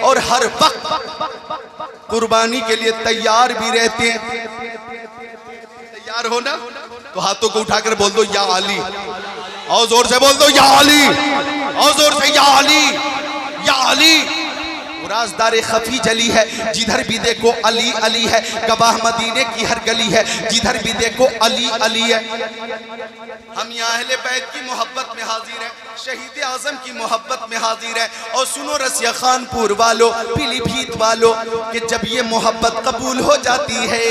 और हर वक्त कुर्बानी के लिए तैयार भी रहते हैं। तैयार हो ना तो हाथों को उठाकर बोल दो या अली, और जोर से बोल दो या अली, और जोर से या अली, या अली। राज़दार खफी जली है, जिधर भी देखो अली अली है। गवाह मदीने की हर गली है, जिधर भी देखो अली अली है। हम यहाँ अहले बैत की मोहब्बत में हाजिर हैं, शहीद आज़म की मोहब्बत में हाजिर हैं। और सुनो रसिया खानपुर वालों, पीलीभीत वालों, कि जब ये मोहब्बत कबूल हो जाती है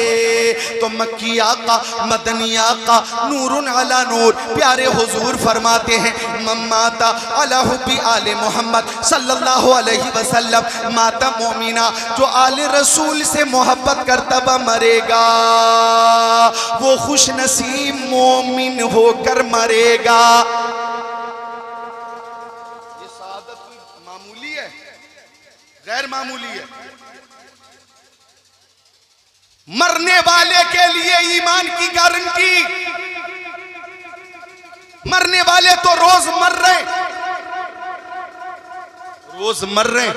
तो मक्की आका, मदनी आका, नूरुन अला नूर, प्यारे हुजूर फरमाते हैं मम्माता अला हुब्बी आले मोहम्मद सल्लल्लाहु अलैहि वसल्लम, माता मोमिना जो आले रसूल से मोहब्बत करता हुआ मरेगा वो खुश नसीब मोमिन होकर मरेगा। ये सआदत कोई मामूली है, गैर मामूली है। मरने वाले के लिए ईमान की गारंटी। मरने वाले तो रोज मर रहे, रोज मर रहे।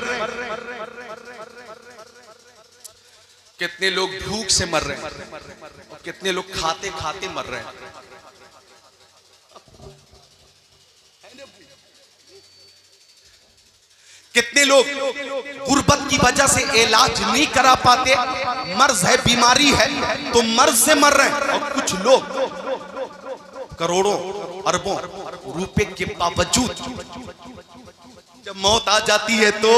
कितने लोग भूख से मर रहे हैं और कितने लोग खाते खाते मर रहे हैं। कितने लोग गुर्बत की वजह से इलाज नहीं करा पाते, मर्ज है, बीमारी है तो मर्ज से मर रहे हैं। और कुछ लोग करोड़ों अरबों रुपए के बावजूद जब मौत आ जाती है तो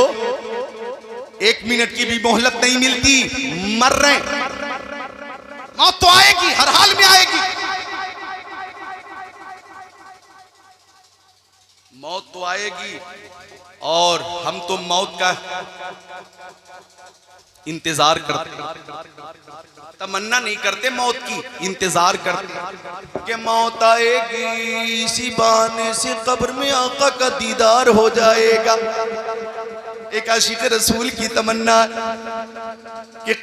1 मिनट की भी मोहलत नहीं मिलती, मर रहे हैं। मौत तो आएगी, हर हाल में आएगी। मौत तो आएगी और हम तो मौत का इंतजार करते, तमन्ना नहीं करते, मौत की इंतजार करते कि मौत आएगी, इसी बहाने से कब्र में आका का दीदार हो जाएगा। एक आशिक रसूल की तमन्ना कि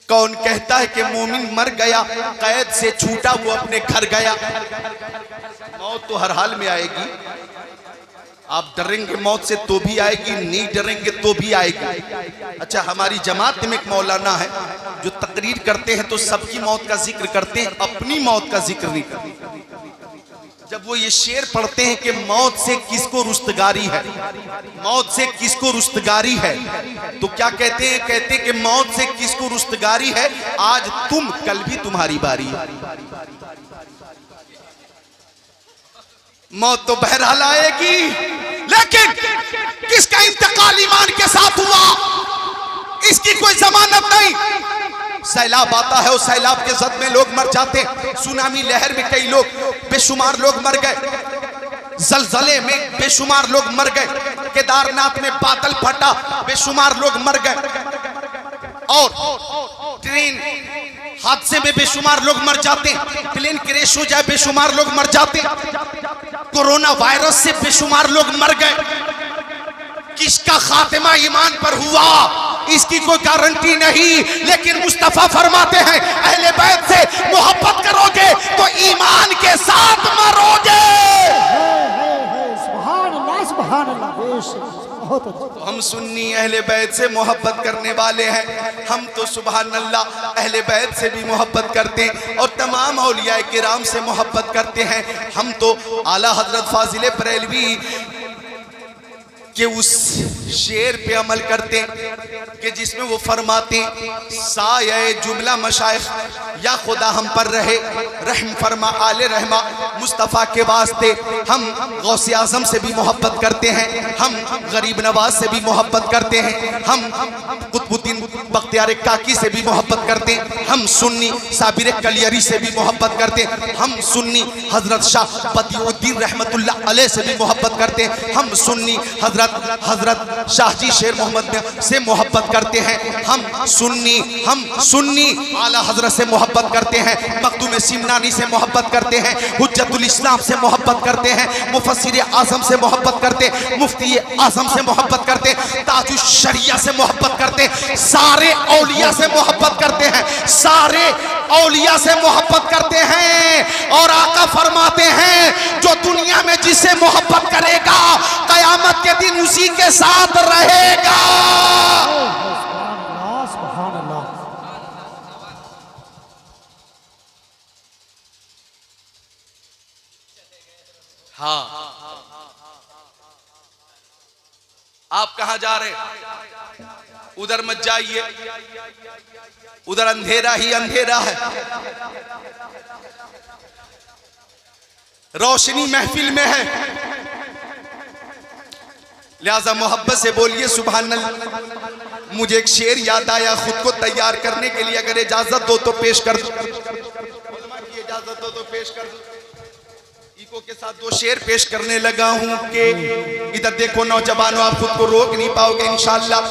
कौन कहता है कि मोमिन मर गया, कैद से छूटा वो अपने घर गया। मौत तो हर हाल में आएगी। आप डरेंगे मौत से तो भी आएगी, नहीं डरेंगे तो भी आएगी। अच्छा, हमारी जमात में एक मौलाना है जो तकरीर करते हैं तो सबकी मौत का जिक्र करते हैं, अपनी मौत का जिक्र नहीं करते। जब वो ये शेर पढ़ते हैं कि मौत से किसको रुस्तगारी है, मौत से किसको रुस्तगारी है, तो क्या कहते हैं? कहते हैं कि मौत से किसको रुस्तगारी है, आज तुम कल भी तुम्हारी बारी है। मौत तो बहरहाल आएगी, लेकिन किसका इंतकाल ईमान के साथ हुआ इसकी कोई जमानत नहीं। सैलाब आता है और सैलाब के जद में लोग मर जाते हैं, सुनामी लहर में कई लोग बेशुमार लोग मर गए, जलजले में बेशुमार लोग मर गए, केदारनाथ में बादल फटा बेशुमार लोग मर गए, और ट्रेन हादसे में बेशुमार लोग मर जाते हैं, प्लेन क्रैश हो जाए बेशुमार लोग मर जाते हैं, कोरोना वायरस से बेशुमार लोग मर गए। किसका खात्मा ईमान पर हुआ इसकी कोई गारंटी नहीं, लेकिन मुस्तफा फरमाते हैं अहले बैत से मोहब्बत करोगे तो ईमान के साथ मरोगे। सुभान अल्लाह, सुभान अल्लाह। तो हम सुन्नी अहले बैत से मोहब्बत करने वाले हैं, हम तो सुभान अल्लाह अहले बैत से भी मोहब्बत करते हैं और तमाम औलिया किराम से मोहब्बत करते हैं। हम तो आला हजरत फाजिल बरेलवी कि उस शेर पे अमल करते कि जिसमें वो फरमाते साये जुमला मशाइख या खुदा हम पर रहे, रहम फरमा आले रहमा मुस्तफ़ा के वास्ते। हम गौसे आज़म से भी मोहब्बत करते हैं, हम गरीब नवाज से भी मोहब्बत करते हैं, हम कुतुबुद्दीन बख्तियार काकी से भी मोहब्बत करते हैं, हम सुन्नी साबिर कलियरी से भी मोहब्बत करते हैं, हम सुन्नी हजरत शाह बदिउद्दीन रहमतुल्लाह अलैह से भी मोहब्बत करते हैं, हम सुन्नी हजरत शाहजी शेर मोहम्मद से मोहब्बत करते हैं, हम सुन्नी आला हजरत से मोहब्बत करते हैं, मखदूम सिमनानी से मोहब्बत करते हैं, हुज्जतुल इस्लाम से मोहब्बत करते हैं, मुफस्सिर आज़म से मोहब्बत करते, मुफ्ती आज़म से मोहब्बत करते, ताजुश शरिया से मोहब्बत करते, सारे औलिया से मोहब्बत करते हैं, सारे औलिया से मोहब्बत करते हैं। और आका फरमाते हैं जो दुनिया में जिससे मोहब्बत करेगा कयामत के दिन उसी के साथ रहेगा। हाँ, आप कहां जा रहे? उधर मत जाइए, उधर अंधेरा ही अंधेरा है। रोशनी महफिल में है, लिहाजा मोहब्बत से बोलिए सुभान अल्लाह। मुझे एक शेर याद आया, खुद को तैयार करने के लिए अगर इजाजत दो तो पेश कर दो। इजाजत दो तो पेश कर दो। इको के साथ दो शेर पेश करने लगा हूं कि इधर देखो नौजवानों, आप खुद को रोक नहीं पाओगे इंशाअल्लाह।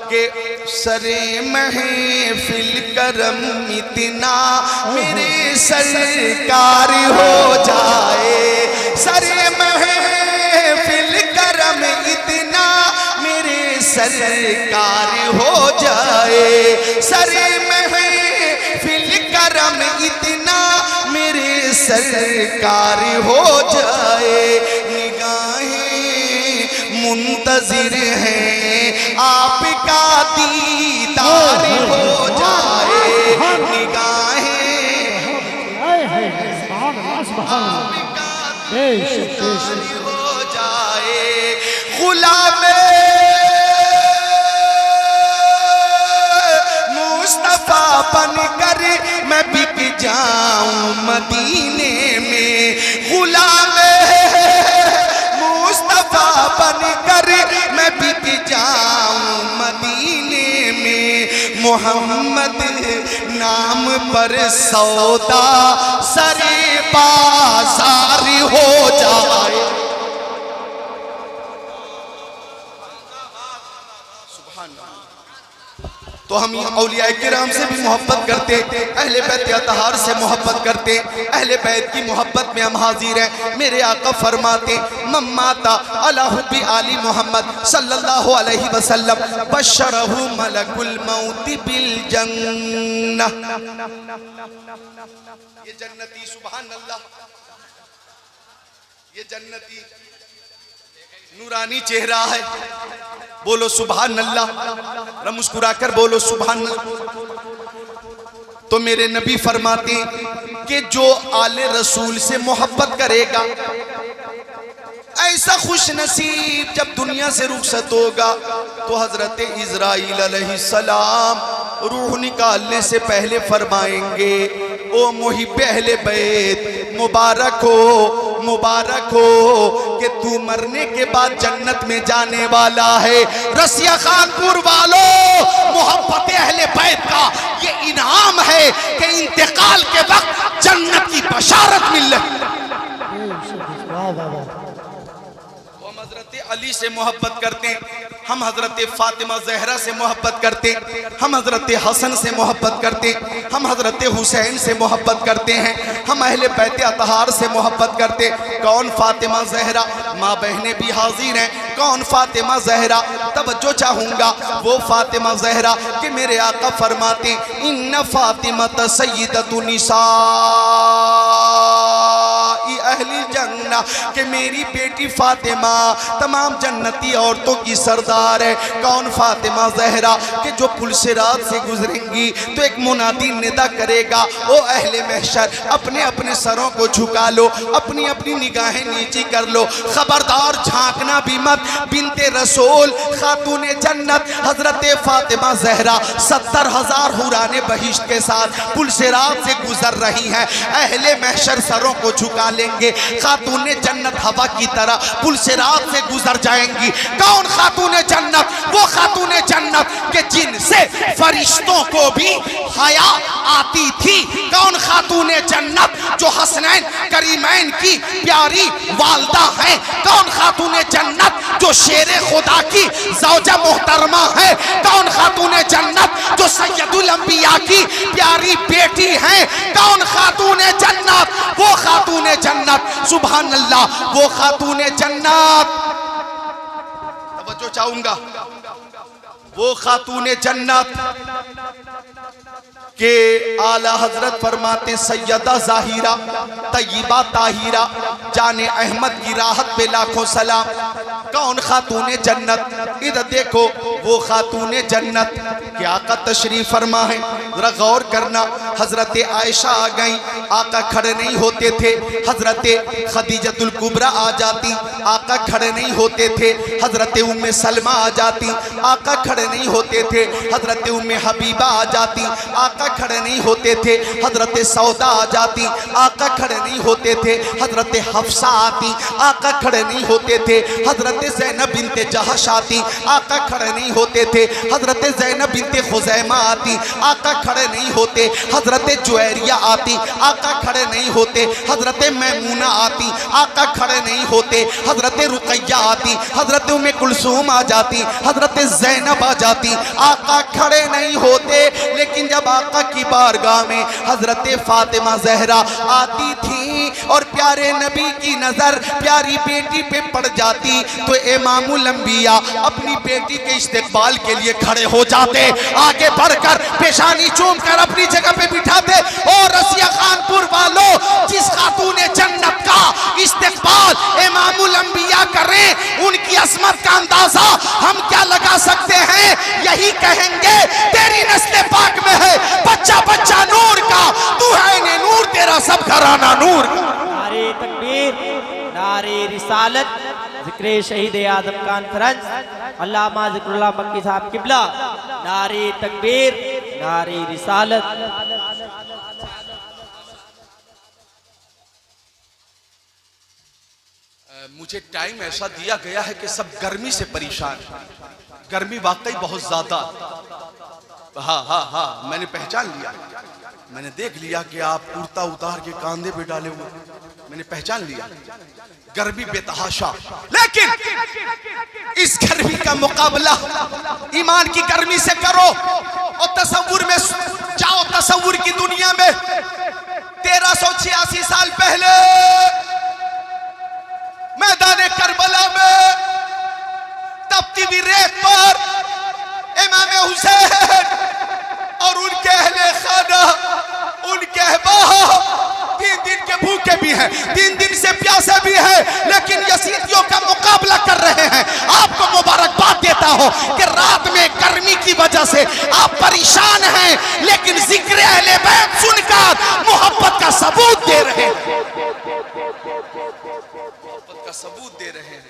के सरे महफिल करम इतना मेरे सरकार हो जाए, सरे महफिल करम इतना मेरे सरकार हो जाए, सरे महफिल करम इतना मेरे सरकार हो जाए। निगाहें मुंतजिर हैं आपका दीदार हो जाए, निगाहें आपका दीदार हो जाए। गुलाम मुस्तफा बन कर मैं बिक जाऊं मदीने में, गुलाम मुस्तफा बन कर मैं बिक जाऊं मदीने में। मोहम्मद नाम पर सौदा सरे बाजार हो जाए। तो हम औलिया किराम से भी मोहब्बत करते, अहले बैत अतहार से मोहब्बत करते, अहले बैत की मोहब्बत में हम हाजिर हैं। मेरे आका फरमाते मम्माता अला हुब्बी आली मोहम्मद सल्लल्लाहु अलैहि वसल्लम बशरहु मलकुल मौत बिल जन्नह। ये जन्नती सुभान अल्लाह, ये जन्नती नूरानी चेहरा है, बोलो सुभान अल्लाह, मुस्कुराकर बोलो सुभान अल्लाह। तो मेरे नबी फरमाते कि जो आले रसूल से मोहब्बत करेगा ऐसा खुश नसीब जब दुनिया से रुखसत होगा तो हजरत इज़राइल अलैहिस्सलाम रूह निकालने से पहले फरमाएंगे ओ मुहिब्बे अहले बैत मुबारक हो कि तू मरने के बाद जन्नत में जाने वाला है। रसिया खानपुर वालों, मोहब्बत अहले बैत का ये इनाम है कि इंतकाल के वक्त जन्नत की बशारत मिल रही। हम हजरत अली से मोहब्बत करते हैं, हम हजरत फातिमा जहरा से मोहब्बत करते, हम हजरत हसन से मोहब्बत करते, हम हजरत हुसैन से मोहब्बत करते हैं, हम अहले बैत अतहार से मोहब्बत करते। कौन फातिमा जहरा, माँ बहनें भी हाजिर हैं, कौन फातिमा जहरा? तवज्जो चाहूँगा वो फातिमा जहरा कि मेरे आका फरमाते इन्ना फातिमा सय्यदतु निसा अहली जन्ना, कि मेरी बेटी फातिमा तमाम जन्नती औरतों की सरदार है। कौन फातिमा जहरा? कि जो पुल सिरात से गुजरेंगी तो एक मुनादी निदा करेगा ओ अहले महशर, अपने अपने सरों को झुका लो, अपनी अपनी निगाहें नीची कर लो, खबरदार झांकना भी मत। बिनते रसूल खातून जन्नत हजरत फातिमा जहरा 70,000 हुराने बहिश्त के साथ पुल सिरात से गुजर रही हैं। अहले महशर सरों को झुका लेंगे, खातून जन्नत हवा की तरह पुल सिरात से गुजर जाएंगी। कौन खातून जन्नत? वो खातून जन्नत के जिनसे फरिश्तों को भी हया आती थी। कौन खातून जन्नत? जो हसनैन करीमैन की प्यारी वालदा है। कौन खातून जन्नत? जो शेरे खुदा की ज़ौजा मोहतरमा है। कौन खातून जन्नत? जो सैयदुल अंबिया की प्यारी बेटी है। कौन खातून जन्नत? वो खातून जन्नत, सुभान अल्लाह, वो खातून जन्नत। तवज्जो चाहूंगा, वो खातून जन्नत के आला हजरत फरमाते सैयदा जाहिरा तय्यबा ताहिरा जाने अहमद की राहत पे लाखों सलाम। कौन खातूने जन्नत? इधर देखो वो खातूने जन्नत के आका तशरीफ फरमा है। जरा गौर करना, हजरत आयशा आ गई, आका खड़े नहीं होते थे। हजरत खदीजतुल कुबरा आ जाती, आका खड़े नहीं होते थे। हजरत उम्मे सलमा आ जाती, आका खड़े नहीं होते थे। हजरत उम्मे हबीबा आ जाती, आका खड़े नहीं होते थे। हजरत सौदा आ जाती, आका खड़े नहीं होते थे। हजरत हफ्सा आती, आका खड़े नहीं होते थे। हजरत ज़ैनब बिनते जहश आती, आका खड़े नहीं होते थे। हजरत ज़ैनब बिनते खुज़ैमा आती, आका खड़े नहीं होते। हजरत जुवैरिया आती, आका खड़े नहीं होते। हजरत मैमूना आती, आका खड़े नहीं होते। हजरत रुकैया आती, हजरत उम्मे कुलसूम आ जाती, हजरत ज़ैनब आ जाती, आका खड़े नहीं होते। लेकिन जब आका की बारगाह में हजरत फातिमा ज़हरा आती थी और प्यारे नबी की नजर प्यारी बेटी पे पड़ जाती तो इमामुल अंबिया अपनी बेटी के इस्तेकबाल के लिए खड़े हो जाते, आगे बढ़कर पेशानी चूम कर अपनी जगह पे बिठाते। और रसिया खानपुर वालों, जिस खातूने जन्नत का इस्तेकबाल इमामुल अंबिया करें, उनकी असमत का अंदाजा हम क्या लगा सकते हैं? यही कहेंगे तेरी नस्ल पाक में है बच्चा बच्चा नूर का, तू है ने नूर, तेरा सब घराना नूर। नारे तकबीर, नारे रिसालत, जिक्र शहीद आदम कॉन्फ्रेंस, अल्लामा ज़िक्रुल्लाह मक्की साहब किबला। नारे तकबीर, नारे रिसालत। मुझे टाइम ऐसा दिया गया है कि सब गर्मी से परेशान। गर्मी वाकई बहुत ज्यादा। हाँ, मैंने पहचान लिया, मैंने देख लिया कि आप कुर्ता उतार के कांधे पे डाले हुए, मैंने पहचान लिया। गर्मी बेतहाशा, लेकिन इस गर्मी का मुकाबला ईमान की गर्मी से करो और तसव्वुर में जाओ। तसव्वुर की दुनिया में 1386 साल पहले मैदान करबला में तपती हुई रेत पर इमाम हुसैन और उनके अहले खाना, उनके अहबाब 3 दिन के भूखे भी हैं, 3 दिन से प्यासे भी हैं, लेकिन यजीदियों का मुकाबला कर रहे हैं। आपको मुबारकबाद देता हूं कि रात में गर्मी की वजह से आप परेशान हैं, लेकिन जिक्र अहले बैत सुनकर मोहब्बत का सबूत दे रहे हैं, सबूत दे रहे हैं।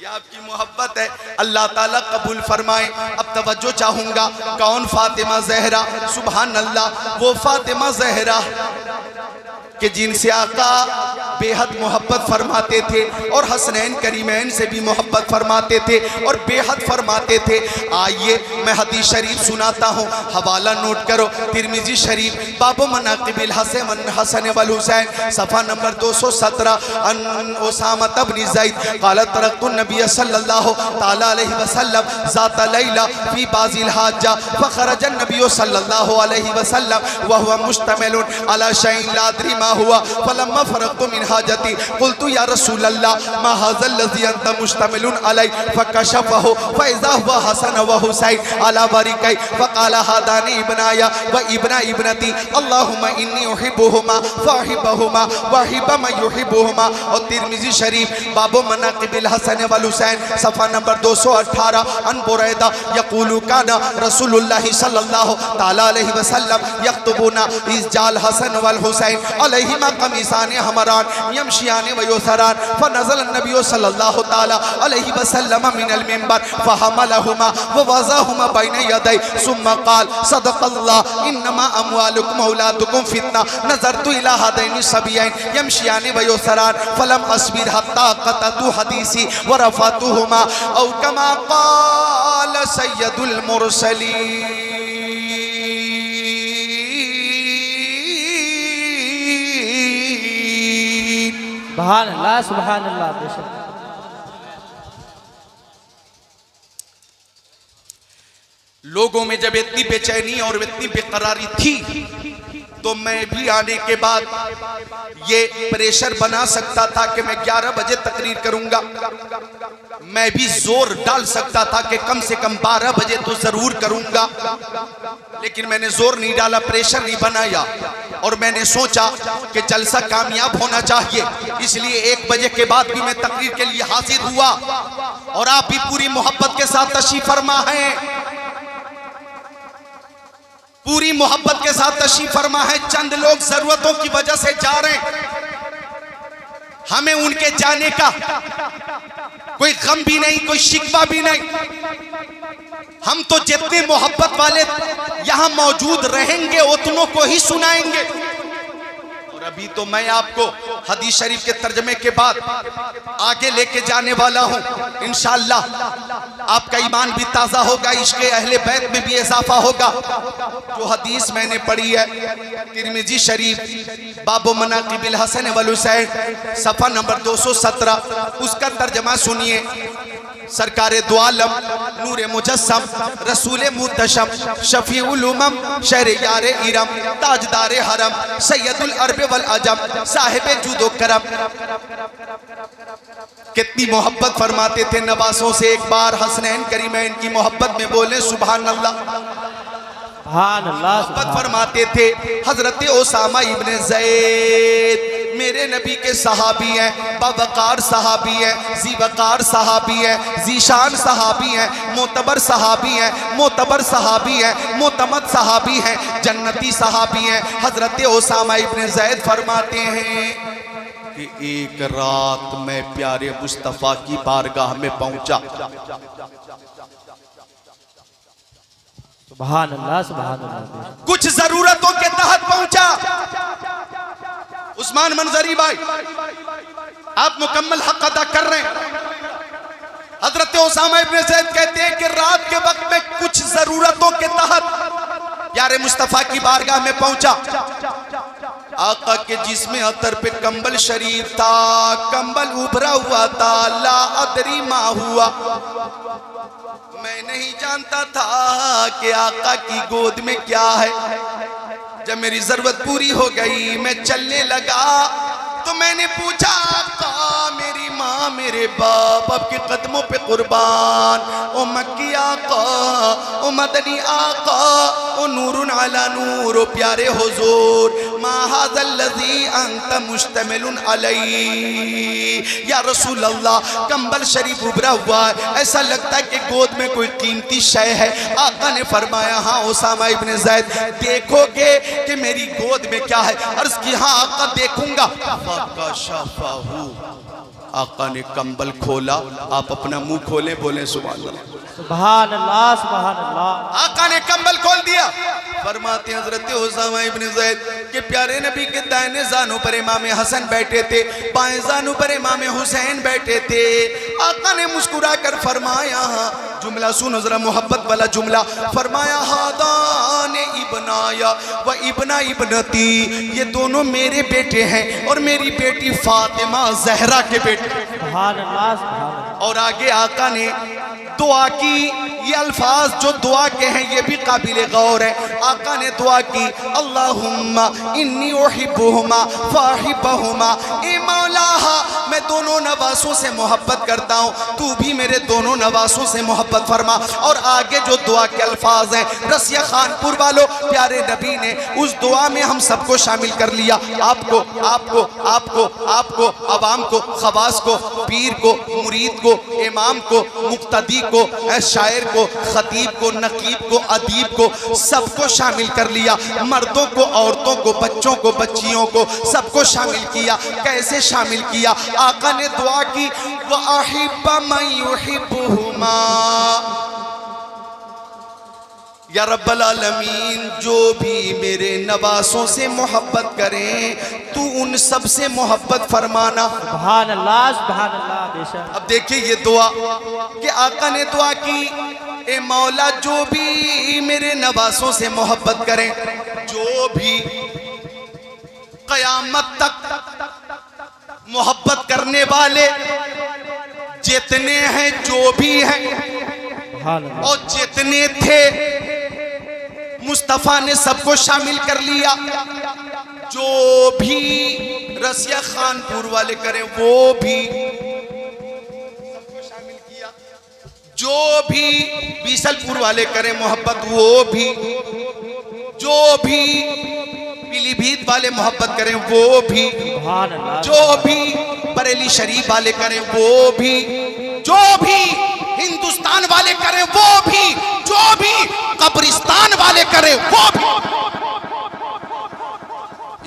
ये आपकी मोहब्बत है, अल्लाह ताला कबूल फरमाए। अब तवज्जो चाहूंगा, कौन फातिमा ज़हरा? सुभान अल्लाह, वो फातिमा ज़हरा कि जिनसे आका बेहद मोहब्बत फरमाते थे और हसनैन करीमैन से भी मोहब्बत फरमाते थे और बेहद फरमाते थे। आइए मैं हदीस शरीफ सुनाता हूँ, हवाला नोट करो। तिरमिजी शरीफ बाबो मनाक़िबिल हसन वल हुसैन, सफ़ा नंबर 217। अन उसामा इब्न ज़ैद क़ाल तरक्तु नबी सल्लल्लाहु तआला अलैहि वसल्लम ज़ात लैला फ़ी बाज़िल हाजा फ़ख़रज नबी सल्लल्लाहु अलैहि वसल्लम व हुवा मुश्तमिलुन अला शैइन ला अदरी मा हुआ फलम्मा फ़रग़्तु मिन हाजती क़ुल्तु या रसूल अल्लाह मा हाज़ल लज़ी अंत मुश्तमिलुन अलैहि फ़कशफ़हु फ़इज़ा हुवा हसन व हुसैन अला बरिकै फ़क़ाल हादानी इब्नाया व इब्ना इब्नती अल्लाहुम्मा इन्नी उहिब्बुहुमा फ़अहिब्बहुमा व अहिब्ब मन युहिब्बुहुमा। और तिरमिज़ी शरीफ बाबो मनाक़िबिल हसन वल हुसैन, सफ़ा नंबर 218। अन बुरैदा यक़ूलु काना रसूलुल्लाह सल्लल्लाहु तआला अलैहि वसल्लम यख्तुबुना इज़ जाल हसन वल हुसैन अलैहिमा कमीसान हमरान यमशियान व युसरान फनज़ल नबी सल्लल्लाहु तआला अलैहि वसल्लम मिनल मिंबर फहमलहुमा व वज़अहुमा बैन यदै सुम्मा क़ाल सदक़ल्लाह इन्नमा अमवालुकुम औलादुकुम फितना नज़रतु इला हादैनि सबीयैन यमशियान व युसरान फलम अस्बिर हत्ता क़ततु हदीसी व रफ़अतुहुमा औ कमा क़ाल सय्यदुल मुरसलीन। सुभान अल्लाह, सुभान अल्लाह। बेशक लोगों में जब इतनी बेचैनी और इतनी बेकरारी थी तो मैं भी आने के बाद ये प्रेशर बना सकता था कि मैं 11 बजे तकरीर करूंगा, मैं भी जोर डाल सकता था कि कम से कम 12 बजे तो जरूर करूंगा, लेकिन मैंने जोर नहीं डाला, प्रेशर नहीं बनाया और मैंने सोचा कि जलसा कामयाब होना चाहिए, इसलिए 1 बजे के बाद भी मैं तकरीर के लिए हाजिर हुआ। और आप भी पूरी मोहब्बत के साथ तशरीफ फरमा हैं, पूरी मोहब्बत के साथ तशरीफ फरमा है। चंद लोग जरूरतों की वजह से जा रहे हैं, हमें उनके जाने का कोई गम भी नहीं, कोई शिकवा भी नहीं। हम तो जितने मोहब्बत वाले यहां मौजूद रहेंगे उतनों को ही सुनाएंगे। और अभी तो मैं आपको हदीस शरीफ के तर्जमे के बाद आगे लेके जाने वाला हूं। इंशाअल्लाह आपका ईमान भी ताजा होगा, इश्क़ अहले बैत में भी इजाफा होगा। जो हदीस मैंने पढ़ी है तिरमिजी शरीफ बाबो मनाक़िबिल हसन वल हुसैन सफ़ा नंबर 217, उसका तर्जमा सुनिए। सरकारे दो आलम नूरे मुजस्सम रसूले मुतशम शफीउल उमम शहरे यारे इरम ताजदारे हरम सैयदुल अरब वल अजम साहिबे जुदो करम, कितनी मोहब्बत फरमाते थे नवासों से। एक बार हसनैन करीमैन की मोहब्बत में बोले सुभान अल्लाह। मोहब्बत फरमाते थे हजरत ओसामा इब्ने ज़ैद मेरे नबी के सहाबी हैं, बावकार सहाबी हैं, जीवकार सहाबी हैं, जीशान सहाबी हैं, मोतबर सहाबी हैं, मोतबर सहाबी हैं, मोतमद सहाबी हैं, जन्नती सहाबी हैं। हजरत ओसामा इब्ने ज़ैद फरमाते हैं कि एक रात मैं प्यारे मुस्तफ़ा की बारगाह में पहुंचा। सुभान अल्लाह, सुभान अल्लाह। कुछ जरूरतों के तहत पहुंचा। उस्मान मंजरी भाई आप मुकम्मल हक अदा कर रहे हैं। हजरत ओसामा इब्ने ज़ैद कहते हैं कि रात के वक्त में कुछ जरूरतों के तहत यारे मुस्तफा की बारगाह में पहुंचा। आका के जिस्म अतर पे कंबल शरीफ था, कंबल उभरा हुआ था। ला अदरी मा हुआ, मैं नहीं जानता था कि आका की गोद में क्या है। जब मेरी जरूरत पूरी हो गई मैं चलने लगा तो मैंने पूछा आका मेरी माँ मेरे बाप आपके कदमों पे कुर्बान, ओ मक्की आका, ओ मदनी आका, ओ नूरुन अला नूर, ओ प्यारे हुजूर, मा हाज़ल लज़ी अंत मुश्तमिलुन अलैहि। या रसूल अल्लाह कंबल शरीफ उभरा हुआ है, ऐसा लगता है कि गोद में कोई कीमती शय है। आका ने फरमाया हाँ ओसामा इब्ने ज़ैद देखोगे कि मेरी गोद में क्या है? अर्ज़ की हाँ आका देखूंगा। आका ने कंबल खोला, आप अपना मुंह खोले बोले सुभान अल्लाह, सुभान अल्लाह, सुभान अल्लाह। आका ने कंबल खोल दिया। फरमाते हजरत ओसामा इब्ने ज़ैद के प्यारे नबी के दाहिने जानों पर इमाम हसन बैठे थे, बाएं जानों पर इमाम हुसैन बैठे थे। आका ने मुस्कुरा कर फरमाया, जुमला सुनो जरा मोहब्बत वाला जुमला, फरमाया हादान इब्नाया व इब्ना इब्नती, ये दोनों मेरे बेटे हैं और मेरी बेटी फातिमा ज़हरा के बेटे। सुभान अल्लाह, सुभान अल्लाह। और आगे आका ने दुआ की। ये अल्फाज जो दुआ के हैं ये भी काबिल गौर है। आका ने दुआ की अल्लाहुम्मा इन्नी उहिब्बुहुमा फाहिब्बहुमा, ए मौला मैं दोनों नवासों से मोहब्बत करता हूँ, तू भी मेरे दोनों नवासों से मोहब्बत फरमा। और आगे जो दुआ के अल्फाज हैं, रसिया खानपुर वालों प्यारे नबी ने उस दुआ में हम सबको शामिल कर लिया। आपको आपको आपको आपको अवाम को, खवास को, पीर को, मुरीद को, इमाम को, मुक्तदी को, शायर को, खतीब को, नकीब को, अदीब को, सबको शामिल कर लिया। मर्दों को, औरतों को, बच्चों को, बच्चियों को, सबको शामिल किया। कैसे शामिल किया? आका ने दुआ की व अहिब्बा मन युहिब्बुहुमा, या रब्बल आलमीन जो भी मेरे नवासों से मोहब्बत करें तू उन सब से मोहब्बत फरमाना। सुभान अल्लाह, सुभान अल्लाह। बेशक अब देखिए ये दुआ कि आका ने दुआ की, ए मौला जो भी मेरे नवासों से मोहब्बत करें, जो भी क़यामत तक मोहब्बत करने वाले जितने हैं, जो भी हैं और जितने थे, मुस्तफ़ा ने सबको शामिल कर लिया। जो भी रसिया खानपुर वाले करें वो भी सबको शामिल किया, जो भी बीसलपुर वाले करें मोहब्बत वो भी, जो भी पीलीभीत वाले मोहब्बत करें वो भी, जो भी बरेली शरीफ वाले करें वो भी, जो भी हिंदुस्तान वाले करें वो भी, जो भी कब्रिस्तान वाले करें वो भी।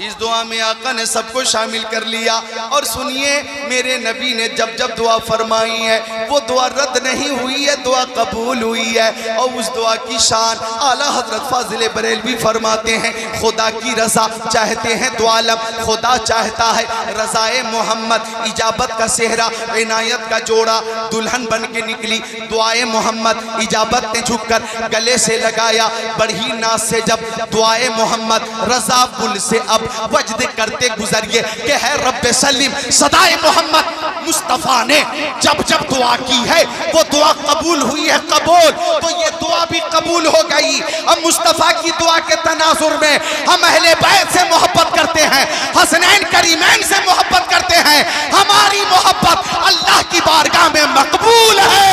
इस दुआ में आका ने सबको शामिल कर लिया। और सुनिए, मेरे नबी ने जब जब दुआ फरमाई है वो दुआ रद्द नहीं हुई है, दुआ कबूल हुई है। और उस दुआ की शान आला हजरत फाजिल बरेलवी फरमाते हैं, खुदा की रजा चाहते हैं दो आलम, खुदा चाहता है रजाए मोहम्मद, इजाबत का सेहरा इनायत का जोड़ा दुल्हन बन के निकली। दुआए मोहम्मद इजाबत ने झुककर गले से लगाया, बढ़ी नाज से जब दुआए मोहम्मद रजा बुल से अब वजद करते गुजरिए कि है रब्बे सलीम सदाए मोहम्मद। मुस्तफ़ा ने जब जब दुआ की है वो दुआ कबूल हुई है, कबूल। तो ये दुआ भी कबूल हो गई। अब मुस्तफ़ा की दुआ के तनाजुर में हम अहले बैत से मोहब्बत करते हैं, हसनैन करीमैन से मोहब्बत करते हैं। हमारी मोहब्बत अल्लाह की बारगाह में मकबूल है।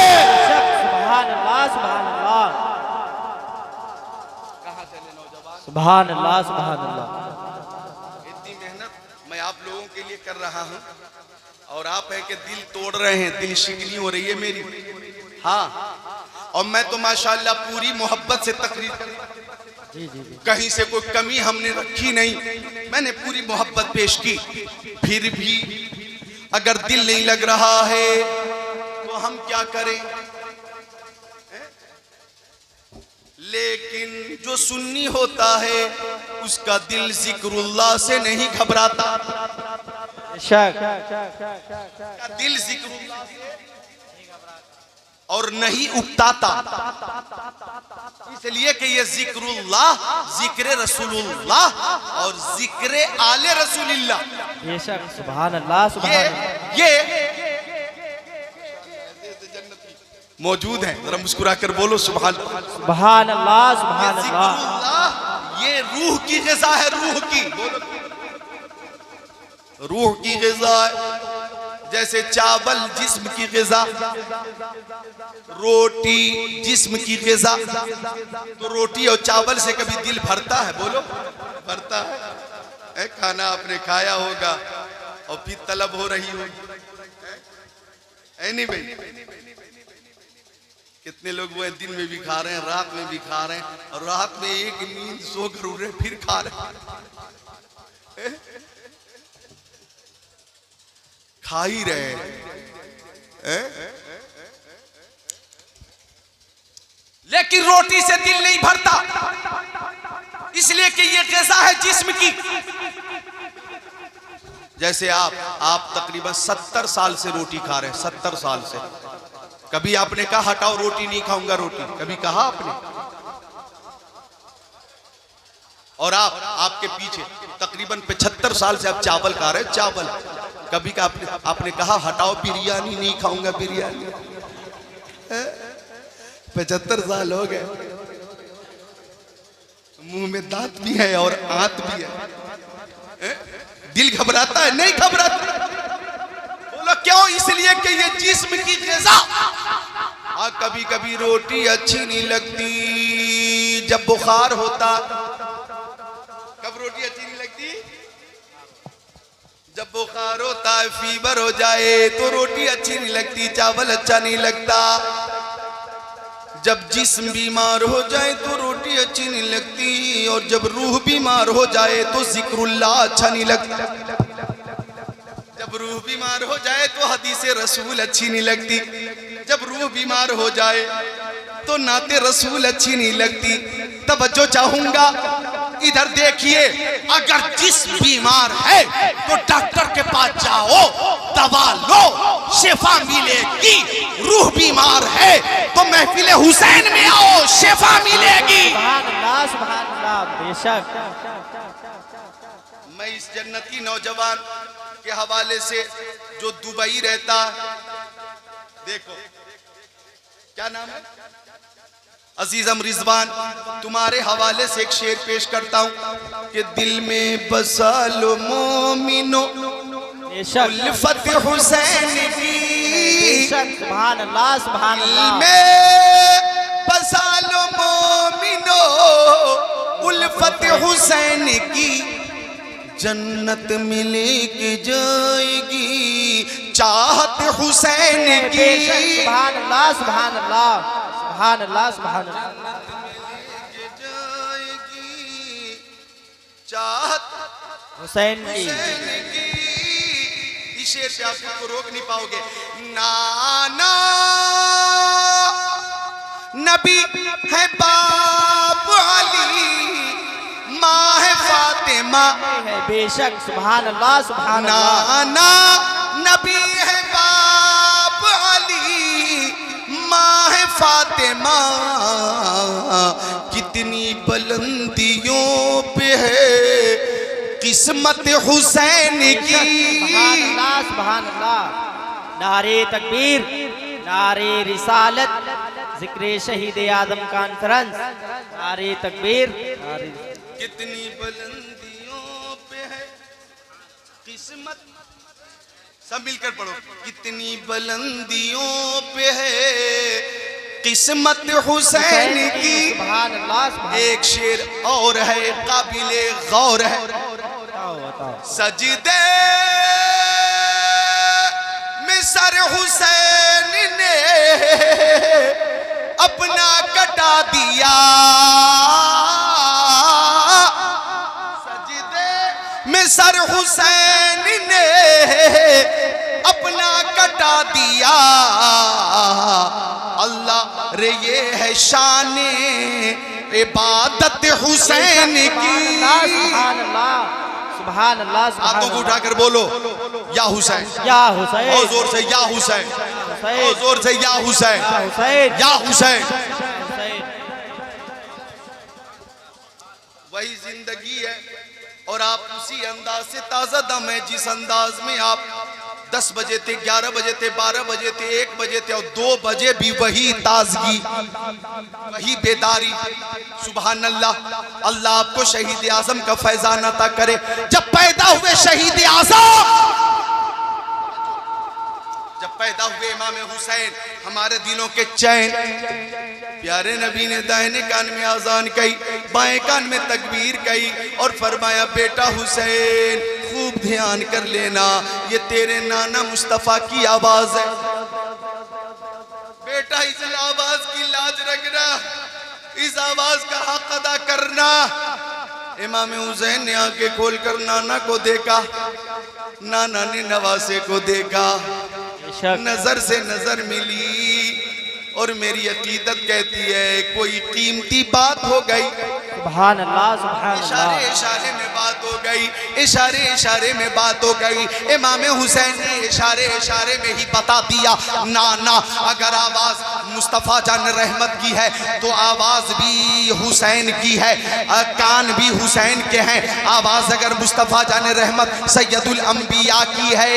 सुभान अल्लाह, सुभान अल्लाह। कहाँ चले नौजवान? सुभान अल्लाह, सुभान अल्लाह। मैं आप लोगों के लिए कर रहा हूं और आप है कि दिल तोड़ रहे हैं, दिल शिकनी हो रही है मेरी। हाँ, और मैं तो माशाअल्लाह पूरी मोहब्बत से तकरीर, कहीं से कोई कमी हमने रखी नहीं, मैंने पूरी मोहब्बत पेश की। फिर भी अगर दिल नहीं लग रहा है तो हम क्या करें? लेकिन जो सुन्नी होता है उसका दिल जिक्रुल्लाह से नहीं घबराता, दिल जिक्रुल्लाह और नहीं उकताता, इसलिए कि ये जिक्रुल्लाह, जिक्र रसूलुल्लाह और जिक्र आले रसूलिल्लाह, बेशक सुभान अल्लाह, सुभान अल्लाह, ये मौजूद है। जरा मुस्कुरा कर बोलो सुभान अल्लाह, सुभान अल्लाह, सुभान अल्लाह। ये रूह की ग़िज़ा है, रूह की, रूह की ग़िज़ा है। जैसे चावल जिस्म की ग़िज़ा, रोटी जिस्म की ग़िज़ा। तो रोटी और चावल से कभी दिल भरता है? बोलो, भरता है? खाना आपने खाया होगा और फिर तलब हो रही होगी, नहीं भाई? कितने लोग वो है दिन में भी खा रहे हैं, रात में भी खा रहे हैं, और रात में एक नींद सो कर उठ रहे फिर खा रहे हैं, खा ही रहे हैं। लेकिन रोटी से दिल नहीं भरता, इसलिए कि ये ग़िज़ा है जिस्म की। जैसे आप तकरीबन 70 साल से रोटी खा रहे हैं, 70 साल से। कभी आपने कहा हटाओ रोटी नहीं खाऊंगा रोटी? कभी कहा आपने? और आपके पीछे तकरीबन 75 साल से आप चावल खा रहे हैं, चावल। कभी का आपने कहा हटाओ बिरयानी नहीं खाऊंगा बिरयानी? 75 साल हो गए, मुंह में दांत भी है और आंत भी है। दिल घबराता है? नहीं घबराता। बोलो क्यों? इसलिए कि ये जिस्म की ग़िज़ा। कभी कभी रोटी अच्छी नहीं लगती जब बुखार होता। कब रोटी अच्छी नहीं लगती? जब बुखार होता है, फीवर हो जाए तो रोटी अच्छी नहीं लगती, चावल अच्छा नहीं लगता। जब जिस्म बीमार हो जाए तो रोटी अच्छी नहीं लगती, और जब रूह बीमार हो जाए तो जिक्रुल्लाह अच्छा नहीं लगता। जब रूह बीमार हो जाए तो हदीसे रसूल अच्छी नहीं लगती, जब रूह बीमार हो जाए तो नाते रसूल अच्छी नहीं लगती। तवज्जो चाहूंगा, इधर देखिए, अगर जिस्म बीमार है तो डॉक्टर के पास जाओ, दवा लो, शिफा मिलेगी। रूह बीमार है तो महफिल हुसैन में आओ, शिफा मिलेगी। सुभान अल्लाह, सुभान अल्लाह, बेशक। मैं इस जन्नती नौजवान के हवाले से जो दुबई रहता, देखो क्या नाम है? अजीजम रिजवान, तुम्हारे हवाले से एक शेर पेश करता हूँ कि दिल में बसा लो मोमिनो बेशक उल्फत हुसैन की, बेशक सुभान अल्लाह सुभान दिल अल्लाह में बसा लो मोमिनो उल्फत हुसैन की, जन्नत मिलेगी जाएगी चाहत हुसैन की। बेशक सुभान अल्लाह सुभान अल्लाह सुभान अल्लाह सुभान अल्लाह जाएगी चाहत हुसैन की। इस शेर से आप खुद को रोक नहीं पाओगे। नाना नबी है बाप अली, माँ है फातिमा, है बेशक सुभान अल्लाह सुभान अल्लाह। नाना नबी है बाप अली, माँ है फातिमा, कितनी बुलंदियों पे है किस्मत हुसैन की। सुभान अल्लाह सुभान अल्लाह। नारे तकबीर, नारे रिसालत, जिक्र शहीद आदम कॉन्फ्रेंस, नारे तकबीर, नारे कितनी बुलंदियों पे है किस्मत, सब मिलकर पढ़ो, कितनी बुलंदियों पे है किस्मत हुसैन की। सुभान अल्लाह सुभान। एक शेर और है काबिले गौर है, बताओ बताओ। सजदे में सर हुसैन ने अपना कटा दिया, सजदे में सर हुसैन ने अपना कटा दिया। अल्लाह रे ये है शाने इबादत हुसैन की। सुभान अल्लाह सुभान अल्लाह सुभान हाथों को अल्लाह। उठाकर बोलो या हुसैन, या हुसैन, और जोर से या हुसैन, और जोर से या हुसैन, या हुसैन, या हुसैन। हुसैन। वही जिंदगी है और आप उसी अंदाज से ताजा दम है जिस अंदाज में आप 10 बजे थे, 11 बजे थे, 12 बजे थे, 1 बजे थे और 2 बजे भी वही ताजगी, वही बेदारी। सुभान अल्लाह। अल्लाह आपको शहीद आजम का फैजान अता करे। जब पैदा हुए शहीद आजम, जब पैदा हुए इमाम हुसैन, हमारे दिलों के चैन, प्यारे नबी ने दाहिने कान में आजान कही, बाएं कान में तकबीर कही और फरमाया बेटा हुसैन खूब ध्यान कर लेना, ये तेरे नाना मुस्तफा की आवाज है। बेटा इस आवाज की लाज रखना, इस आवाज का हक अदा करना। इमाम हुसैन ने आंखें खोलकर नाना को देखा, नाना ने नवासे को देखा, नजर से नजर मिली और मेरी अकीदत कहती है कोई कीमती बात हो गई। सुभान अल्लाह सुभान इशारे अल्लाह। इशारे में बात हो गई, इशारे इशारे में बात हो गई। इमाम हुसैन ने इशारे इशारे में ही बता दिया, नाना अगर आवाज मुस्तफ़ा जान रहमत की है तो आवाज भी हुसैन की है, कान भी हुसैन के हैं। आवाज अगर मुस्तफ़ा जान रहमत सैयदुल अंबिया की है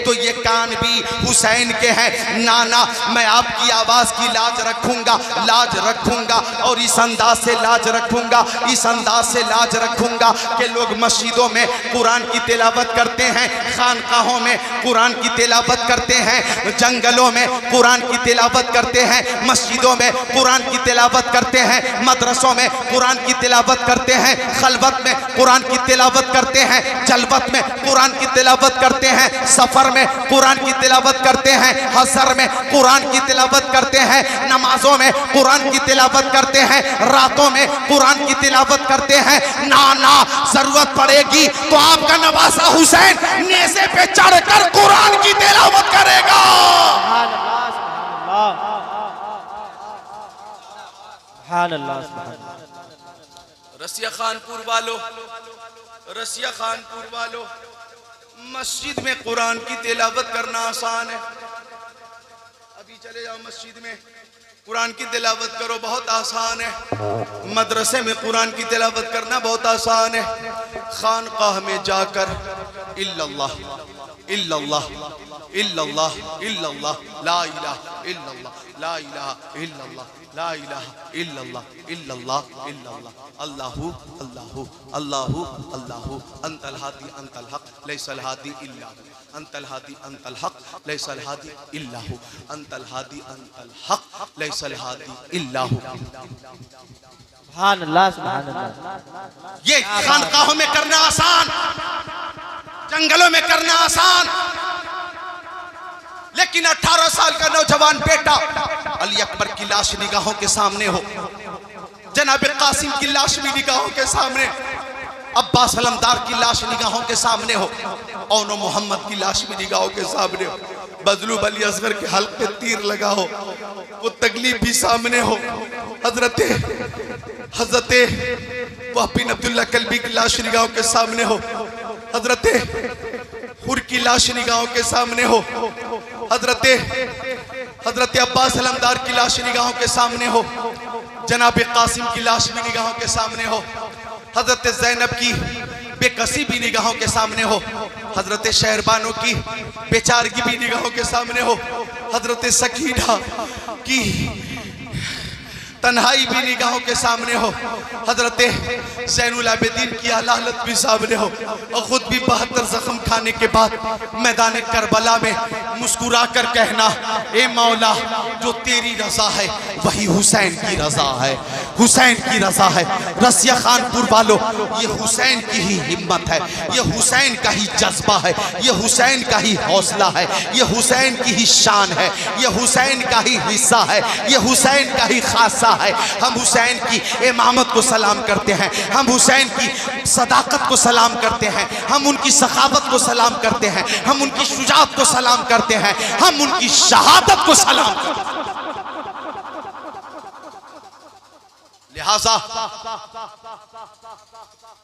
तो ये कान भी हुसैन के हैं। नाना मैं आपकी आवाज की लाज रखूंगा, लाज रखूंगा और इस अंदाज से लाज रखूंगा, इस अंदाज से लाज रखूंगा कि लोग मस्जिदों में कुरान की तिलावत करते हैं, खानकाहों में कुरान की तिलावत करते हैं, जंगलों में कुरान की तिलावत करते हैं, मस्जिदों में कुरान की तिलावत करते हैं, मदरसों में कुरान की तिलावत करते हैं, खलवत में कुरान की तिलावत करते हैं, जलवत में कुरान की तिलावत करते हैं, सफर में कुरान की तिलावत करते हैं, हसर में कुरान की तिलावत करते हैं, नमाजों में कुरान की तिलावत करते हैं, रातों में कुरान की तिलावत करते हैं। नाना जरूरत पड़ेगी तो आपका नवासा हुसैन नेज़े पे चढ़कर कुरान की तिलावत करेगा। सुभान अल्लाह सुभान अल्लाह सुभान अल्लाह। रसिया खानपुर वालों, रसिया खानपुर वालों, मस्जिद में कुरान की तिलावत करना आसान है। अभी चले जाओ मस्जिद में कुरान की तिलावत करो, बहुत आसान है। मदरसे में कुरान की तिलावत करना बहुत आसान है। खानकाह में जाकर इल्लल्लाह इल्लल्लाह इल्लल्लाह इल्लल्लाह ला इलाहा इल्लल्लाह, ला इलाहा इल्लल्लाह, ला इलाहा इल्लल्लाह, इल्लल्लाह इल्लल्लाह, अल्लाहु अल्लाहु अल्लाहु अल्लाहु, अंतल हादी अंतल हक लैसल हादी इल्ला हु, अंतल हादी अंतल हक लैसल हादी इल्ला हु, अंतल हादी अंतल हक लैसल हादी इल्ला हु। सुभान अल्लाह, सुभान अल्लाह। ये खानकाहों में करना आसान, जंगलों में करना आसान, लेकिन 18 साल का नौजवान बेटा अली अकबर की लाश निगाहों के सामने हो, जनाब कासिम की लाश भी निगाहों के सामने, अब्बास अलमदार की लाश निगाहों के सामने हो, औनो मोहम्मद की लाश भी निगाहों के सामने हो, बजलू अली असगर के हल्क पे तीर लगा हो, वो तकलीफ भी सामने हो, हजरते वहाब बिन अब्दुल्ला कल्बी की लाश निगाहों के सामने हो, हजरते हुर की लाश निगाहों के सामने हो, हजरते अब्बास अलमदार की लाश निगाहों के सामने हो, जनाब कासिम की लाश भी निगाहों के सामने हो, हजरत ज़ैनब की बेकसी भी निगाहों के सामने हो, हजरत शहरबानो की बेचारगी भी निगाहों के सामने हो, हजरत सकीना की तन्हाई भी निगाहों के सामने हो, हजरत ज़ैनुल आबिदीन की हालत भी सामने हो, और खुद भी 72 जख्म खाने के बाद मैदान करबला में मुस्कुरा कर कहना, ए मौला जो तेरी रजा है वही हुसैन की रजा है, हुसैन की रजा है। रसिया खानपुर वालों, ये हुसैन की ही हिम्मत है, ये हुसैन का ही जज्बा है, ये हुसैन का ही हौसला है, ये हुसैन की ही शान है, ये हुसैन का ही हिस्सा है, ये हुसैन का ही खासा है। हम हुसैन की इमामत को सलाम करते हैं, हम हुसैन की सदाकत को सलाम करते हैं, हम उनकी सखावत को सलाम करते हैं, हम उनकी शुजाअत को सलाम करते हैं, हम उनकी शहादत को सलाम करते हैं। लिहाजा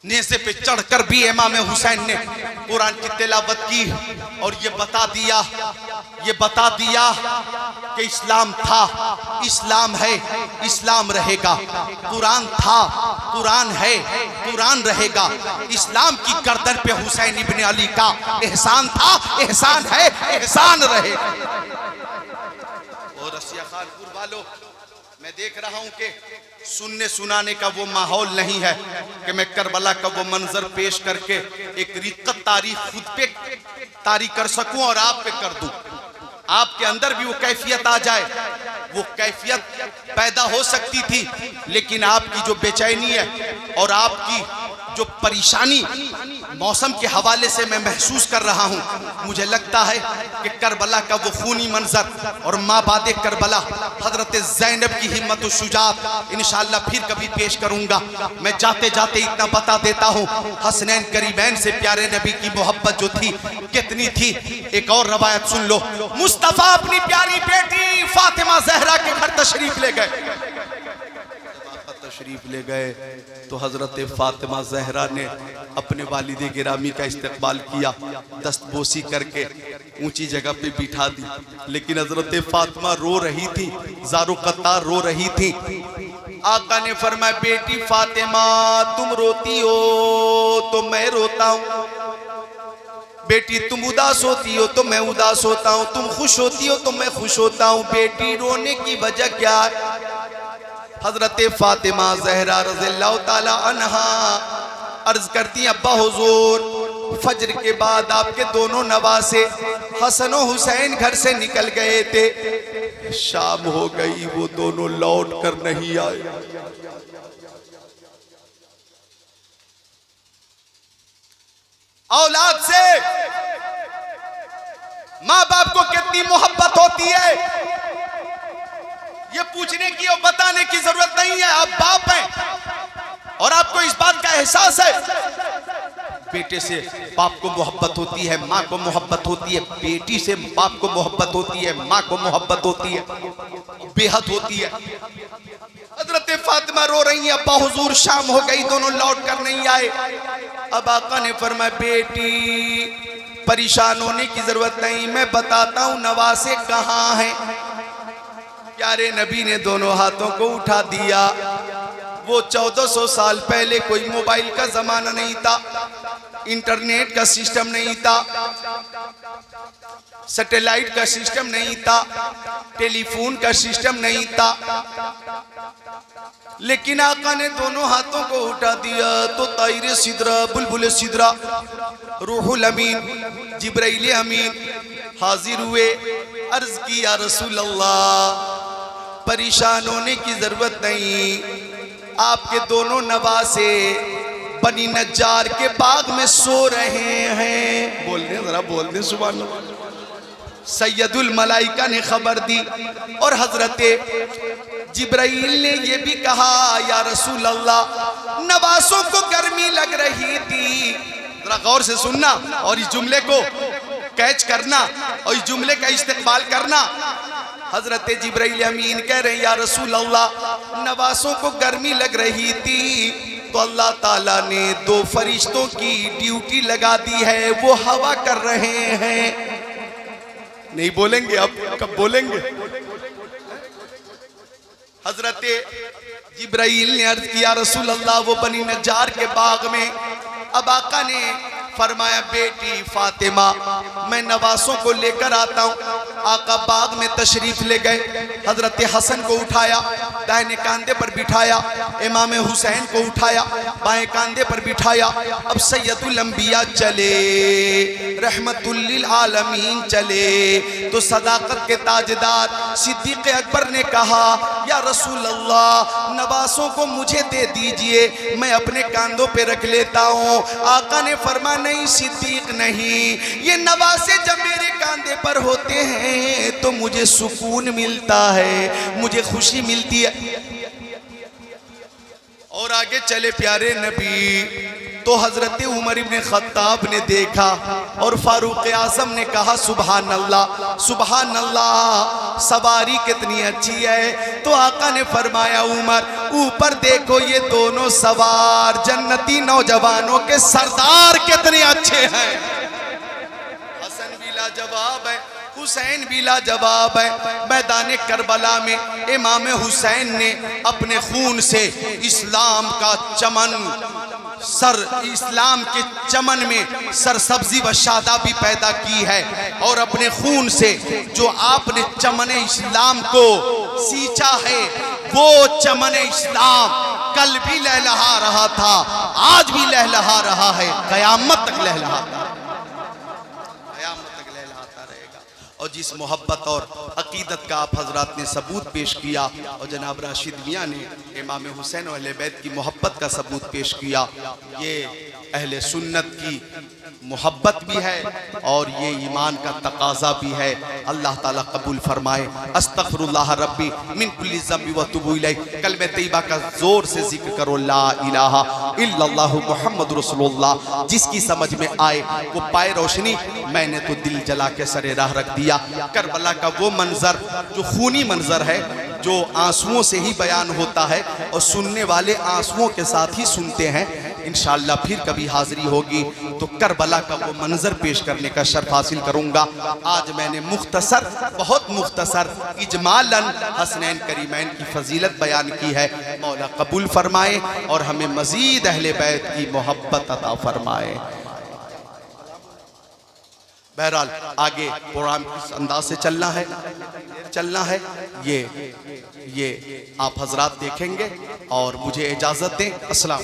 नेज़े पे चढ़कर भी इमाम हुसैन ने कुरान की तिलावत की और ये बता दिया कि इस्लाम था, इस्लाम है, इस्लाम रहेगा, कुरान था, कुरान है, कुरान रहेगा। इस्लाम की गर्दन पे हुसैन इब्न अली का एहसान था, एहसान है, एहसान रहेगा। और रसिया खानपुर वालों, मैं देख रहा हूं कि सुनने सुनाने का वो माहौल नहीं है कि मैं करबला का वो मंजर पेश करके एक रिक्कत तारीख खुद पे तारीख कर सकूं और आप पे कर दूं, आपके अंदर भी वो कैफियत आ जाए। वो कैफियत पैदा हो सकती थी, लेकिन आपकी जो बेचैनी है और आपकी जो परेशानी मौसम के हवाले से मैं महसूस कर रहा हूँ, मुझे लगता है कि करबला का वो खूनी मंजर और माँ बादे करबला हजरत ज़ैनब की हिम्मत और शुजाअत इंशाअल्लाह फिर कभी पेश करूँगा। मैं जाते जाते इतना बता देता हूँ, हसनैन करीमैन से प्यारे नबी की मोहब्बत जो थी कितनी थी। एक और रवायत सुन लो, मुस्तफ़ा अपनी प्यारी बेटी फातिमा ज़हरा के घर तशरीफ ले गए तो हजरत फातिमा ज़हरा ने अपने वालिदे गिरामी का इस्तकबाल किया, दस्तबोसी करके ऊंची जगह पे बिठा दी। लेकिन हजरत फातिमा रो रही थी, ज़ारो कतार रो रही थी। आका ने फरमाया, बेटी फातिमा तुम रोती हो तो मैं रोता हूँ, बेटी तुम उदास होती हो तो मैं उदास होता हूँ, तुम खुश होती हो तो मैं खुश होता हूँ, बेटी रोने की वजह क्या है? हजरत फातिमा ज़हरा रज़ियल्लाहु ताला अन्हा अर्ज करती हैं, अब्बा हुजूर फजर के बाद आपके दोनों नवासे हसन और हुसैन घर से निकल गए थे, शाम हो गई वो दोनों लौट कर नहीं आए। औलाद से माँ बाप को कितनी मोहब्बत होती है ये पूछने की और बताने की जरूरत नहीं है। आप बाप हैं और आपको इस बात का एहसास है। बेटे से बाप को मोहब्बत होती है, माँ को मोहब्बत होती है, बेटी से बाप को मोहब्बत होती है, माँ को मोहब्बत होती है, बेहद होती है। हजरत फातिमा रो रही है, अब्बा हुजूर शाम हो गई दोनों लौट कर नहीं आए। अब आका ने फरमाया, बेटी परेशान होने की जरूरत नहीं, मैं बताता हूँ नवासे कहाँ हैं। प्यारे नबी ने दोनों हाथों को उठा दिया। वो 1400 साल पहले कोई मोबाइल का जमाना नहीं था, इंटरनेट का सिस्टम नहीं था, सैटेलाइट का सिस्टम नहीं था, टेलीफोन का सिस्टम नहीं था, लेकिन आका ने दोनों हाथों को उठा दिया तो ताइर सिदरा, बुलबुल सिदरा, रूहुल अमीन, जिब्राइल अमीन हाजिर हुए। अर्ज की या रसूल अल्लाह, परेशान होने की जरूरत नहीं, आपके दोनों नवासे बनी नज्जार के बाग में सो रहे हैं। बोल दे जरा, बोल दे सुभान अल्लाह। सैयदुल मलाइका ने खबर दी और हजरते जिब्राइल ने ये भी कहा या रसूल अल्लाह, नवासों को गर्मी लग रही थी। जरा गौर से सुनना और इस जुमले को कैच करना और इस जुमले का इस्तेमाल करना। हजरत जिब्राइल अमीन कह रहे हैं या रसूल अल्लाह, नवासों को गर्मी लग रही थी तो अल्लाह ताला ने 2 फरिश्तों की ड्यूटी लगा दी है, वो हवा कर रहे हैं। नहीं बोलेंगे, अब कब बोलेंगे? हजरत जिब्राइल ने अर्ज किया रसूल अल्लाह, वो बनी नज्जार के बाग में। अब आका ने फरमाया बेटी फातिमा, मैं नवासों को लेकर आता हूँ। आका बाग में तशरीफ ले गए। हजरत हसन को उठाया, दाहिने कांधे पर बिठाया, इमाम हुसैन को उठाया, बाएं कांधे पर बिठाया। अब सैयदुल अंबिया चले, रहमतुल लिल आलमीन चले तो सदाकत के ताजदार सिद्दीक अकबर ने कहा या रसूल अल्लाह, नवासों को मुझे दे दीजिए, मैं अपने कांधों पे रख लेता हूँ। आका ने फरमाया नहीं सिद्दीक नहीं, ये नवासे जब मेरे कांधे पर होते हैं तो मुझे सुकून मिलता है, मुझे खुशी मिलती है। और आगे चले प्यारे नबी तो हजरत उमर इब्न खत्ताब ने देखा और फारूक आजम ने कहा सुभान अल्लाह, सुभान अल्लाह, सवारी कितनी अच्छी है। तो आका ने फरमाया उमर, ऊपर देखो ये दोनों सवार जन्नती नौजवानों के सरदार कितने अच्छे हैं। हसन भी लाजवाब है, हुसैन भी लाजवाब है। मैदान करबला में इमाम हुसैन ने अपने खून से इस्लाम का चमन, इस्लाम के चमन में सरसब्जी व शादाबी पैदा की है और अपने खून से जो आपने चमन इस्लाम को सींचा है, वो चमन इस्लाम कल भी लहलहा रहा था, आज भी लहलहा रहा है, कयामत तक लहलहाता रहेगा। और जिस मोहब्बत और अकीदत का आप हजरात ने सबूत पेश किया और जनाब राशिद मियाँ ने इमाम हुसैन और अहले बैत की मोहब्बत का सबूत पेश किया, ये अहले सुन्नत की मोहब्बत भी है और ये ईमान का तकाजा भी है। अल्लाह ताला कबूल फरमाए। अस्तगफिरुल्लाह रब्बी मिन कुल्ली ज़ंबि व तुबू इलैह। कलमे तैयबा का जोर से जिक्र करो, ला इलाहा इल्लल्लाहु मुहम्मदुर रसूलुल्लाह। जिसकी समझ में आए वो पाए रोशनी। मैंने तो दिल जला के सरे राह रख दिया। करबला का वो मंजर जो खूनी मंजर है, जो आंसुओं से ही बयान होता है और सुनने वाले आंसुओं के साथ ही सुनते हैं। इंशाअल्लाह फिर कभी हाजिरी होगी तो करबला का वो मंजर पेश करने का शर्फ हासिल करूंगा। आज मैंने मुख्तसर, बहुत मुख्तसर इजमालन हसनैन करीमैन की फजीलत बयान की है। मौला कबूल फरमाए और हमें मजीद अहले बैत की मोहब्बत अता फरमाए। बहरहाल आगे प्रोग्राम किस अंदाज से चलना है ये आप हजरात देखेंगे और मुझे इजाज़त दें। अस्सलाम।